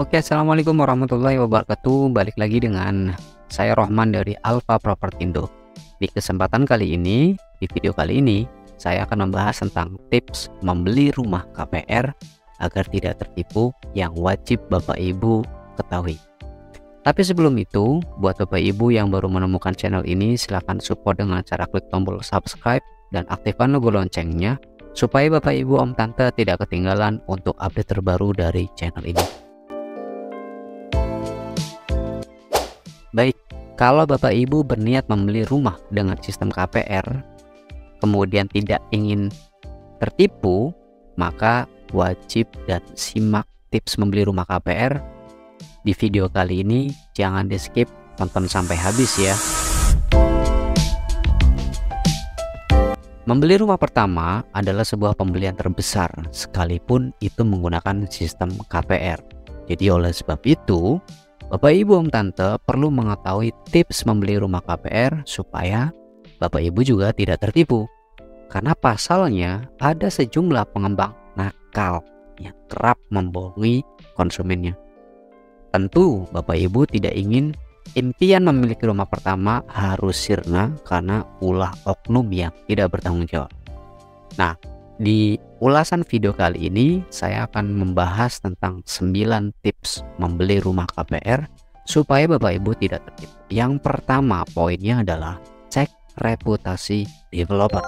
Oke, assalamualaikum warahmatullahi wabarakatuh. Balik lagi dengan saya Rohman dari Alfa Propertindo. Di kesempatan kali ini, di video kali ini, saya akan membahas tentang tips membeli rumah KPR agar tidak tertipu yang wajib Bapak Ibu ketahui. Tapi sebelum itu, buat Bapak Ibu yang baru menemukan channel ini, silahkan support dengan cara klik tombol subscribe dan aktifkan logo loncengnya supaya Bapak Ibu Om Tante tidak ketinggalan untuk update terbaru dari channel ini. Baik, kalau Bapak Ibu berniat membeli rumah dengan sistem KPR, kemudian tidak ingin tertipu, maka wajib dan simak tips membeli rumah KPR di video kali ini. Jangan di skip, tonton sampai habis ya. Membeli rumah pertama adalah sebuah pembelian terbesar, sekalipun itu menggunakan sistem KPR. Jadi oleh sebab itu, Bapak Ibu Om Tante perlu mengetahui tips membeli rumah KPR supaya Bapak Ibu juga tidak tertipu. Karena pasalnya ada sejumlah pengembang nakal yang kerap membohongi konsumennya. Tentu Bapak Ibu tidak ingin impian memiliki rumah pertama harus sirna karena ulah oknum yang tidak bertanggung jawab. Nah, di ulasan video kali ini saya akan membahas tentang 9 tips membeli rumah KPR supaya Bapak Ibu tidak tertipu. Yang pertama poinnya adalah cek reputasi developer.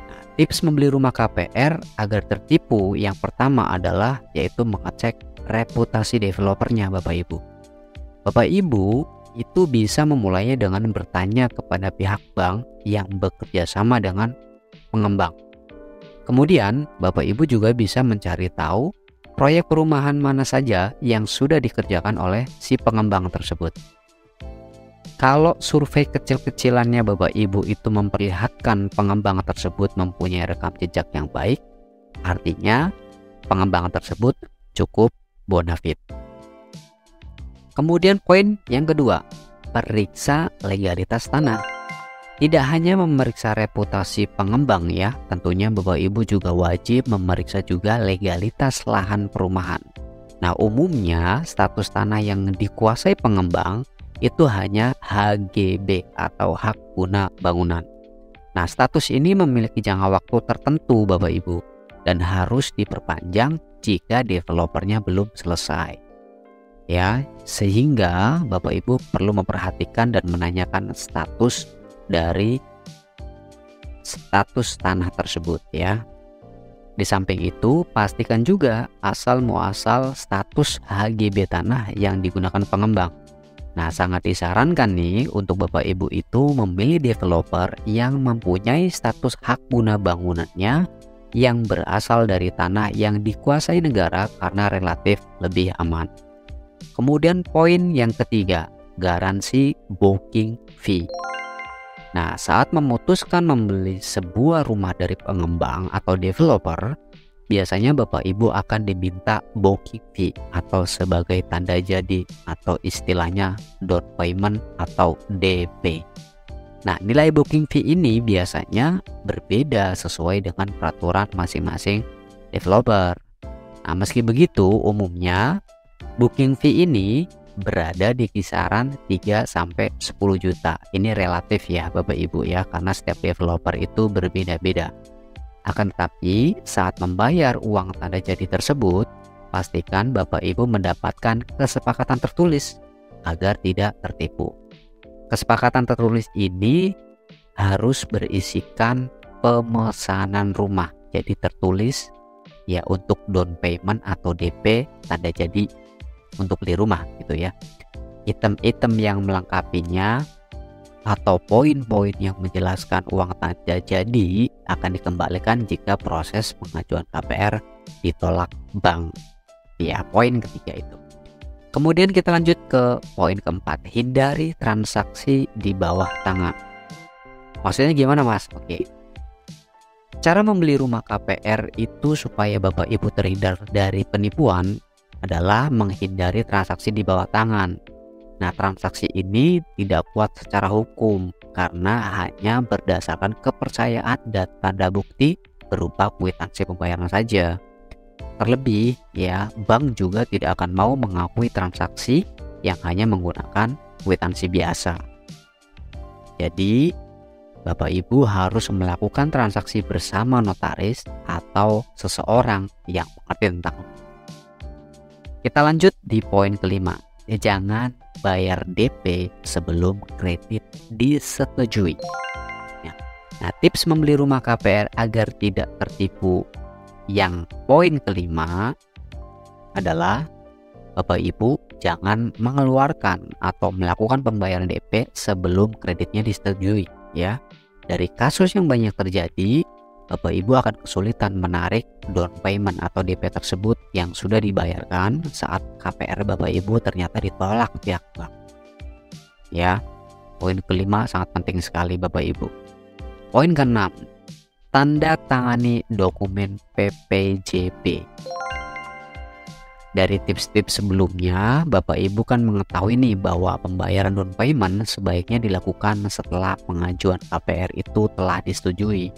Nah, tips membeli rumah KPR agar tertipu yang pertama adalah yaitu mengecek reputasi developernya Bapak Ibu. Bapak Ibu itu bisa memulainya dengan bertanya kepada pihak bank yang bekerja sama dengan pengembang. Kemudian, Bapak Ibu juga bisa mencari tahu proyek perumahan mana saja yang sudah dikerjakan oleh si pengembang tersebut. Kalau survei kecil-kecilannya Bapak Ibu itu memperlihatkan pengembang tersebut mempunyai rekam jejak yang baik, artinya pengembang tersebut cukup bonafit. Kemudian poin yang kedua, periksa legalitas tanah. Tidak hanya memeriksa reputasi pengembang ya, tentunya Bapak Ibu juga wajib memeriksa juga legalitas lahan perumahan. Nah, umumnya status tanah yang dikuasai pengembang itu hanya HGB atau hak guna bangunan. Nah, status ini memiliki jangka waktu tertentu Bapak Ibu dan harus diperpanjang jika developernya belum selesai. Ya, sehingga Bapak Ibu perlu memperhatikan dan menanyakan status dari status tanah tersebut ya. Di samping itu, pastikan juga asal muasal status HGB tanah yang digunakan pengembang. Nah, sangat disarankan nih untuk Bapak Ibu itu memilih developer yang mempunyai status hak guna bangunannya yang berasal dari tanah yang dikuasai negara karena relatif lebih aman. Kemudian poin yang ketiga, garansi booking fee. Nah, saat memutuskan membeli sebuah rumah dari pengembang atau developer, biasanya Bapak Ibu akan diminta booking fee atau sebagai tanda jadi atau istilahnya down payment atau DP. Nah, nilai booking fee ini biasanya berbeda sesuai dengan peraturan masing-masing developer. Nah, meski begitu, umumnya booking fee ini berada di kisaran 3-10 juta. Ini relatif ya Bapak Ibu ya, karena setiap developer itu berbeda-beda. Akan tetapi saat membayar uang tanda jadi tersebut, pastikan Bapak Ibu mendapatkan kesepakatan tertulis agar tidak tertipu. Kesepakatan tertulis ini harus berisikan pemesanan rumah. Jadi tertulis ya untuk down payment atau DP tanda jadi untuk beli rumah gitu ya. Item-item yang melengkapinya atau poin-poin yang menjelaskan uang tanda jadi akan dikembalikan jika proses pengajuan KPR ditolak bank. Ya, poin ketiga itu. Kemudian kita lanjut ke poin keempat, hindari transaksi di bawah tangan. Maksudnya gimana Mas? Oke. Cara membeli rumah KPR itu supaya Bapak Ibu terhindar dari penipuan adalah menghindari transaksi di bawah tangan. Nah, transaksi ini tidak kuat secara hukum karena hanya berdasarkan kepercayaan dan tanda bukti berupa kwitansi pembayaran saja. Terlebih ya, bank juga tidak akan mau mengakui transaksi yang hanya menggunakan kwitansi biasa. Jadi, Bapak Ibu harus melakukan transaksi bersama notaris atau seseorang yang mengerti tentang. Kita lanjut di poin kelima. Jangan bayar DP sebelum kredit disetujui. Nah, tips membeli rumah KPR agar tidak tertipu yang poin kelima adalah Bapak Ibu jangan mengeluarkan atau melakukan pembayaran DP sebelum kreditnya disetujui ya. Dari kasus yang banyak terjadi, Bapak Ibu akan kesulitan menarik down payment atau DP tersebut yang sudah dibayarkan saat KPR Bapak Ibu ternyata ditolak pihak bank. Ya, poin kelima sangat penting sekali Bapak Ibu. Poin keenam, tanda tangani dokumen PPJB. Dari tips-tips sebelumnya, Bapak Ibu kan mengetahui nih bahwa pembayaran down payment sebaiknya dilakukan setelah pengajuan KPR itu telah disetujui.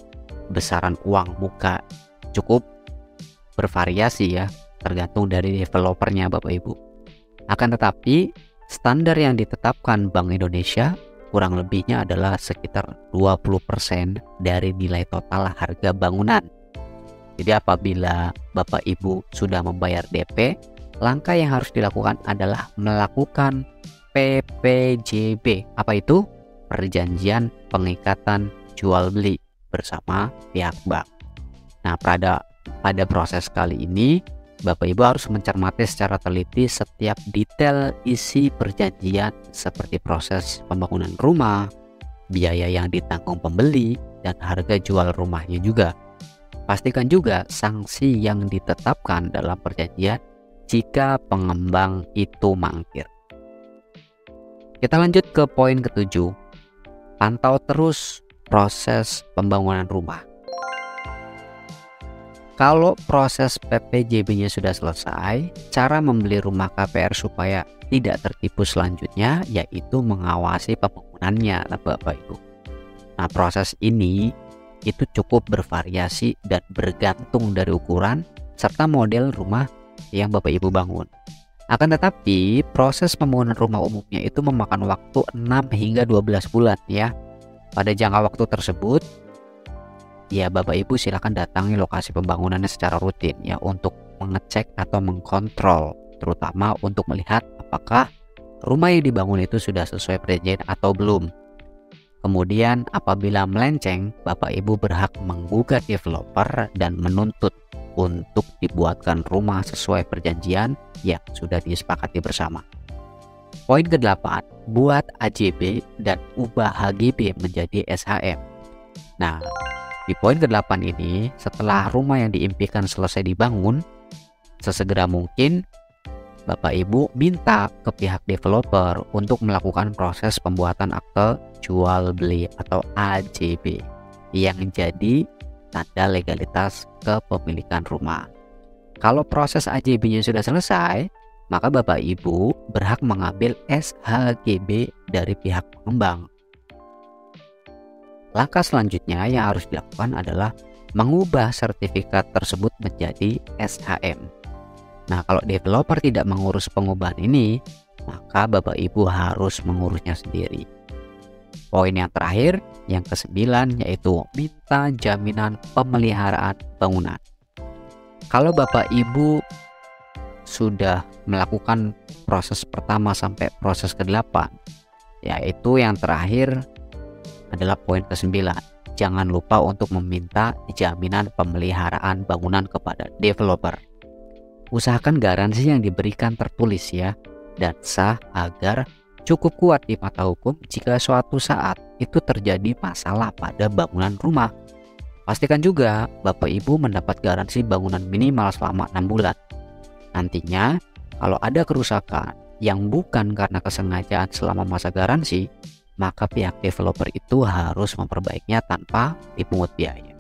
Besaran uang muka cukup bervariasi ya, tergantung dari developernya Bapak Ibu. Akan tetapi, standar yang ditetapkan Bank Indonesia kurang lebihnya adalah sekitar 20% dari nilai total harga bangunan. Jadi apabila Bapak Ibu sudah membayar DP, langkah yang harus dilakukan adalah melakukan PPJB. Apa itu? Perjanjian pengikatan jual beli bersama pihak bank. Nah, pada proses kali ini Bapak Ibu harus mencermati secara teliti setiap detail isi perjanjian seperti proses pembangunan rumah, biaya yang ditanggung pembeli, dan harga jual rumahnya juga. Pastikan juga sanksi yang ditetapkan dalam perjanjian jika pengembang itu mangkir. Kita lanjut ke poin ketujuh. Pantau terus proses pembangunan rumah. Kalau proses PPJB-nya sudah selesai, cara membeli rumah KPR supaya tidak tertipu selanjutnya yaitu mengawasi pembangunannya, Bapak Ibu. Nah, proses ini itu cukup bervariasi dan bergantung dari ukuran serta model rumah yang Bapak Ibu bangun. Akan tetapi, proses pembangunan rumah umumnya itu memakan waktu 6 hingga 12 bulan ya. Pada jangka waktu tersebut, ya Bapak Ibu silakan datangi lokasi pembangunannya secara rutin ya untuk mengecek atau mengkontrol, terutama untuk melihat apakah rumah yang dibangun itu sudah sesuai perjanjian atau belum. Kemudian apabila melenceng, Bapak Ibu berhak menggugat developer dan menuntut untuk dibuatkan rumah sesuai perjanjian yang sudah disepakati bersama. Poin ke-8, buat AJB dan ubah HGB menjadi SHM. Nah, di poin ke-8 ini, setelah rumah yang diimpikan selesai dibangun, sesegera mungkin Bapak Ibu minta ke pihak developer untuk melakukan proses pembuatan akte jual beli atau AJB yang jadi tanda legalitas kepemilikan rumah. Kalau proses AJB-nya sudah selesai, maka Bapak Ibu berhak mengambil SHGB dari pihak pengembang. Langkah selanjutnya yang harus dilakukan adalah mengubah sertifikat tersebut menjadi SHM. Nah, kalau developer tidak mengurus pengubahan ini, maka Bapak Ibu harus mengurusnya sendiri. Poin yang terakhir, yang ke-9, yaitu minta jaminan pemeliharaan bangunan. Kalau Bapak Ibu sudah melakukan proses pertama sampai proses ke-8, yaitu yang terakhir adalah poin ke-9. Jangan lupa untuk meminta jaminan pemeliharaan bangunan kepada developer. Usahakan garansi yang diberikan tertulis ya, dan sah agar cukup kuat di mata hukum jika suatu saat itu terjadi masalah pada bangunan rumah. Pastikan juga Bapak Ibu mendapat garansi bangunan minimal selama 6 bulan. Nantinya kalau ada kerusakan yang bukan karena kesengajaan selama masa garansi, maka pihak developer itu harus memperbaikinya tanpa dipungut biaya.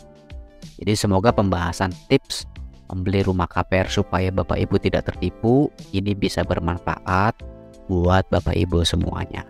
Jadi semoga pembahasan tips membeli rumah KPR supaya Bapak Ibu tidak tertipu ini bisa bermanfaat buat Bapak Ibu semuanya.